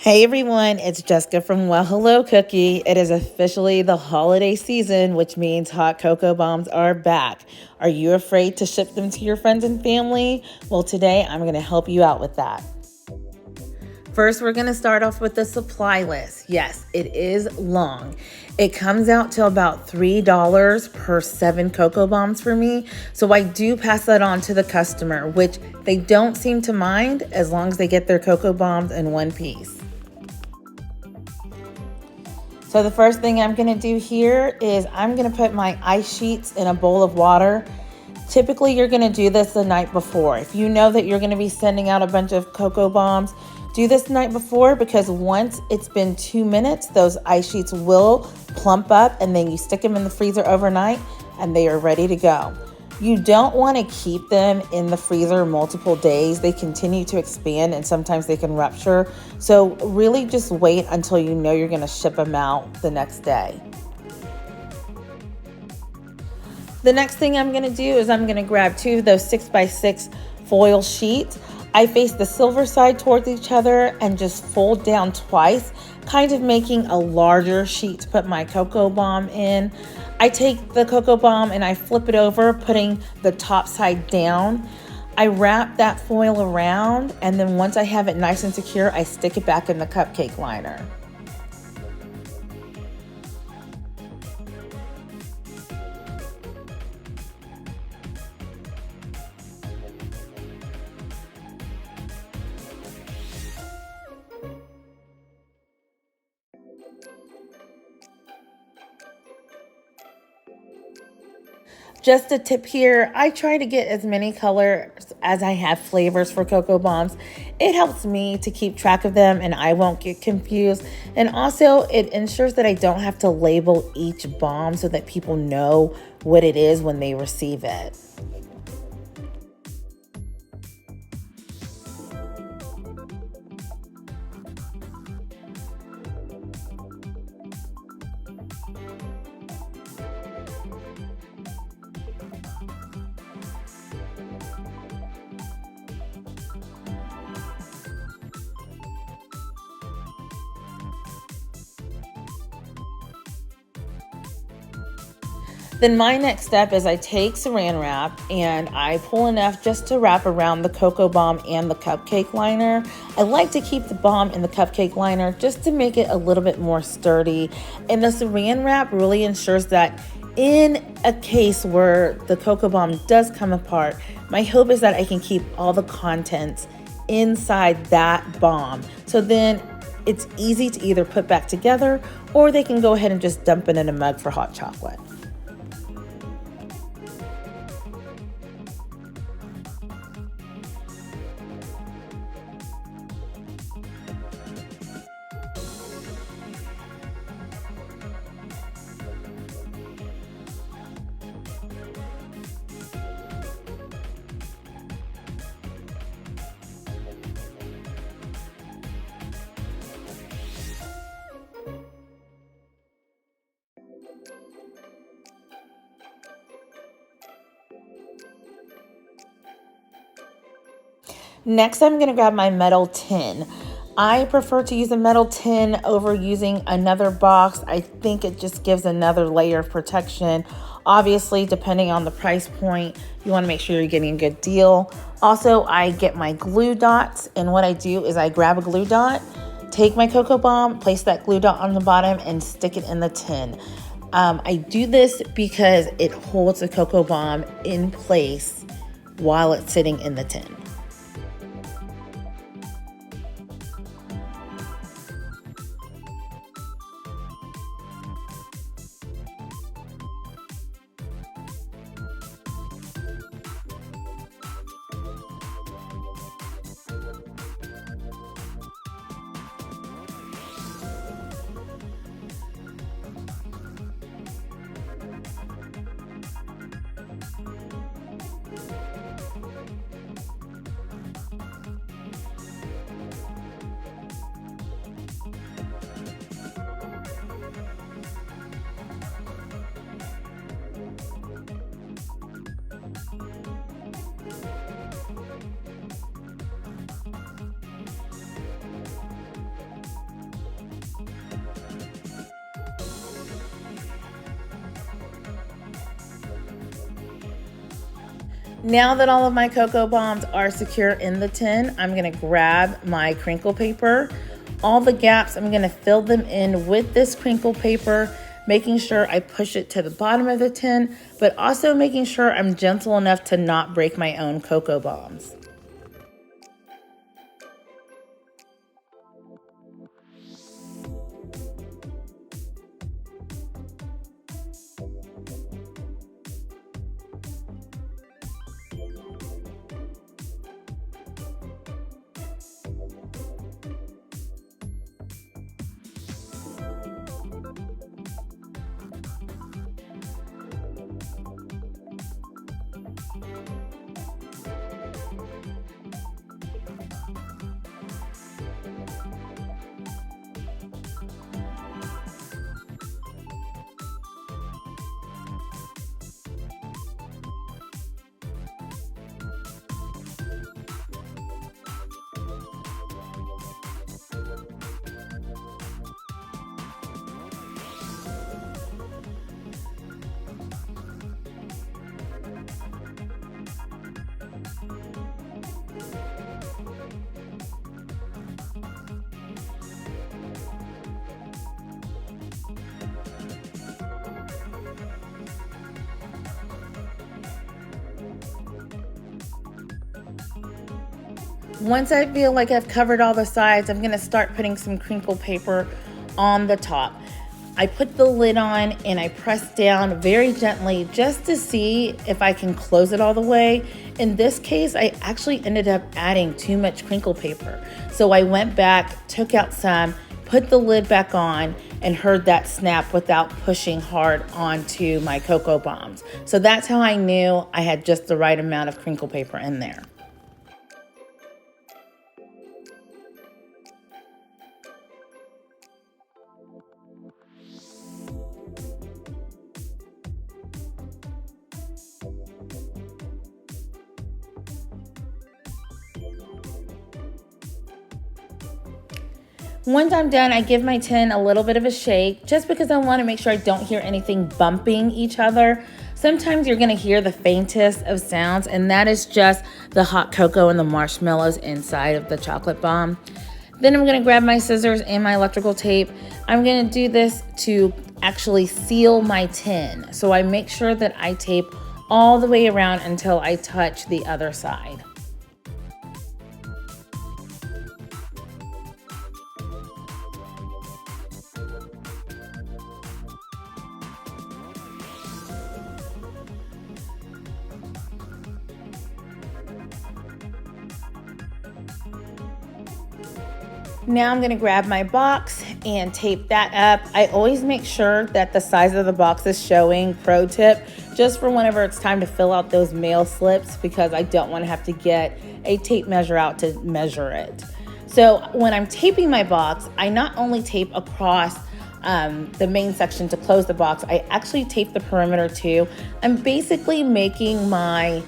Hey everyone, it's Jessica from Well Hello Cookie. It is officially the holiday season, which means hot cocoa bombs are back. Are you afraid to ship them to your friends and family? Well, today I'm going to help you out with that. First, we're going to start off with the supply list. Yes, it is long. It comes out to about $3 per 7 cocoa bombs for me. So I do pass that on to the customer, which they don't seem to mind as long as they get their cocoa bombs in one piece. So the first thing I'm gonna do here is I'm gonna put my ice sheets in a bowl of water. Typically, you're gonna do this the night before. If you know that you're gonna be sending out a bunch of cocoa bombs, do this the night before, because once it's been 2 minutes, those ice sheets will plump up, and then you stick them in the freezer overnight and they are ready to go. You don't want to keep them in the freezer multiple days. They continue to expand and sometimes they can rupture. So really just wait until you know you're going to ship them out the next day. The next thing I'm going to do is I'm going to grab 2 of those 6x6 foil sheets. I face the silver side towards each other and just fold down twice, kind of making a larger sheet to put my cocoa bomb in. I take the cocoa bomb and I flip it over, putting the top side down. I wrap that foil around, and then once I have it nice and secure, I stick it back in the cupcake liner. Just a tip here, I try to get as many colors as I have flavors for cocoa bombs. It helps me to keep track of them and I won't get confused. And also it ensures that I don't have to label each bomb so that people know what it is when they receive it. Then my next step is I take Saran wrap and I pull enough just to wrap around the cocoa bomb and the cupcake liner. I like to keep the bomb in the cupcake liner just to make it a little bit more sturdy. And the Saran wrap really ensures that in a case where the cocoa bomb does come apart, my hope is that I can keep all the contents inside that bomb. So then it's easy to either put back together, or they can go ahead and just dump it in a mug for hot chocolate. Next, I'm going to grab my metal tin. I prefer to use a metal tin over using another box. I think it just gives another layer of protection. Obviously, depending on the price point, you want to make sure you're getting a good deal. Also, I get my glue dots, and what I do is I grab a glue dot, take my cocoa bomb, place that glue dot on the bottom, and stick it in the tin. I do this because it holds the cocoa bomb in place while it's sitting in the tin. Now that all of my cocoa bombs are secure in the tin, I'm gonna grab my crinkle paper. All the gaps, I'm gonna fill them in with this crinkle paper, making sure I push it to the bottom of the tin, but also making sure I'm gentle enough to not break my own cocoa bombs. Once I feel like I've covered all the sides, I'm gonna start putting some crinkle paper on the top. I put the lid on and I press down very gently just to see if I can close it all the way. In this case, I actually ended up adding too much crinkle paper. So I went back, took out some, put the lid back on, and heard that snap without pushing hard onto my cocoa bombs. So that's how I knew I had just the right amount of crinkle paper in there. Once I'm done, I give my tin a little bit of a shake just because I want to make sure I don't hear anything bumping each other. Sometimes you're going to hear the faintest of sounds, and that is just the hot cocoa and the marshmallows inside of the chocolate bomb. Then I'm going to grab my scissors and my electrical tape. I'm going to do this to actually seal my tin. So I make sure that I tape all the way around until I touch the other side. Now I'm gonna grab my box and tape that up. I always make sure that the size of the box is showing, pro tip, just for whenever it's time to fill out those mail slips, because I don't wanna have to get a tape measure out to measure it. So when I'm taping my box, I not only tape across the main section to close the box, I actually tape the perimeter too. I'm basically making my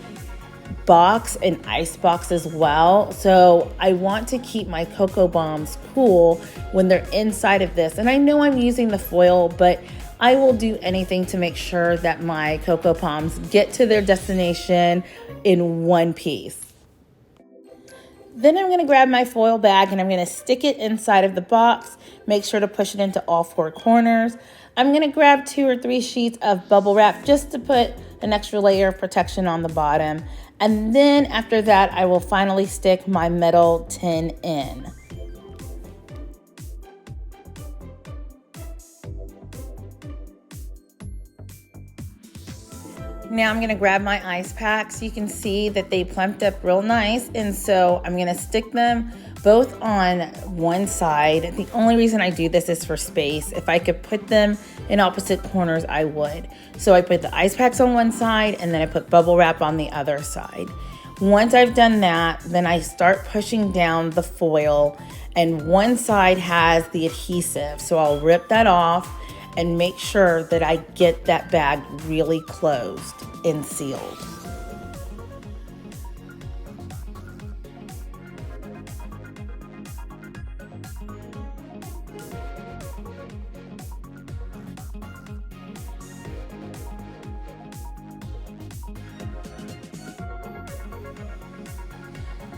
box an ice box as well. So I want to keep my cocoa bombs cool when they're inside of this. And I know I'm using the foil, but I will do anything to make sure that my cocoa bombs get to their destination in one piece. Then I'm gonna grab my foil bag and I'm gonna stick it inside of the box. Make sure to push it into all four corners. I'm gonna grab 2 or 3 sheets of bubble wrap just to put an extra layer of protection on the bottom. And then after that, I will finally stick my metal tin in. Now I'm gonna grab my ice packs. You can see that they plumped up real nice. And so I'm gonna stick them both on one side. The only reason I do this is for space. If I could put them in opposite corners, I would. So I put the ice packs on one side and then I put bubble wrap on the other side. Once I've done that, then I start pushing down the foil, and one side has the adhesive. So I'll rip that off and make sure that I get that bag really closed and sealed.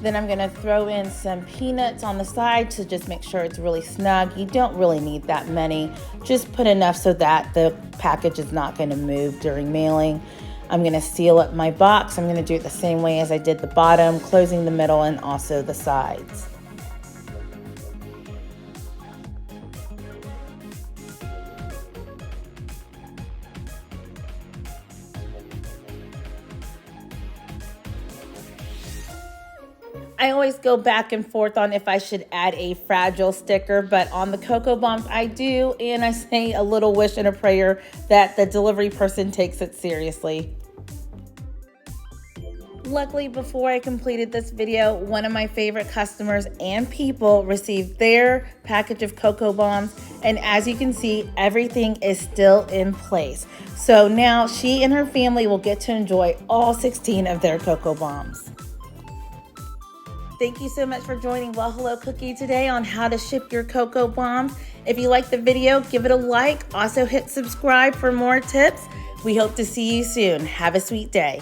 Then I'm gonna throw in some peanuts on the side to just make sure it's really snug. You don't really need that many. Just put enough so that the package is not gonna move during mailing. I'm gonna seal up my box. I'm gonna do it the same way as I did the bottom, closing the middle and also the sides. I always go back and forth on if I should add a fragile sticker, but on the cocoa bombs I do, and I say a little wish and a prayer that the delivery person takes it seriously. Luckily, before I completed this video, one of my favorite customers and people received their package of cocoa bombs, and as you can see, everything is still in place. So now she and her family will get to enjoy all 16 of their cocoa bombs. Thank you so much for joining Well Hello Cookie today on how to ship your cocoa bombs. If you liked the video, give it a like. Also hit subscribe for more tips. We hope to see you soon. Have a sweet day.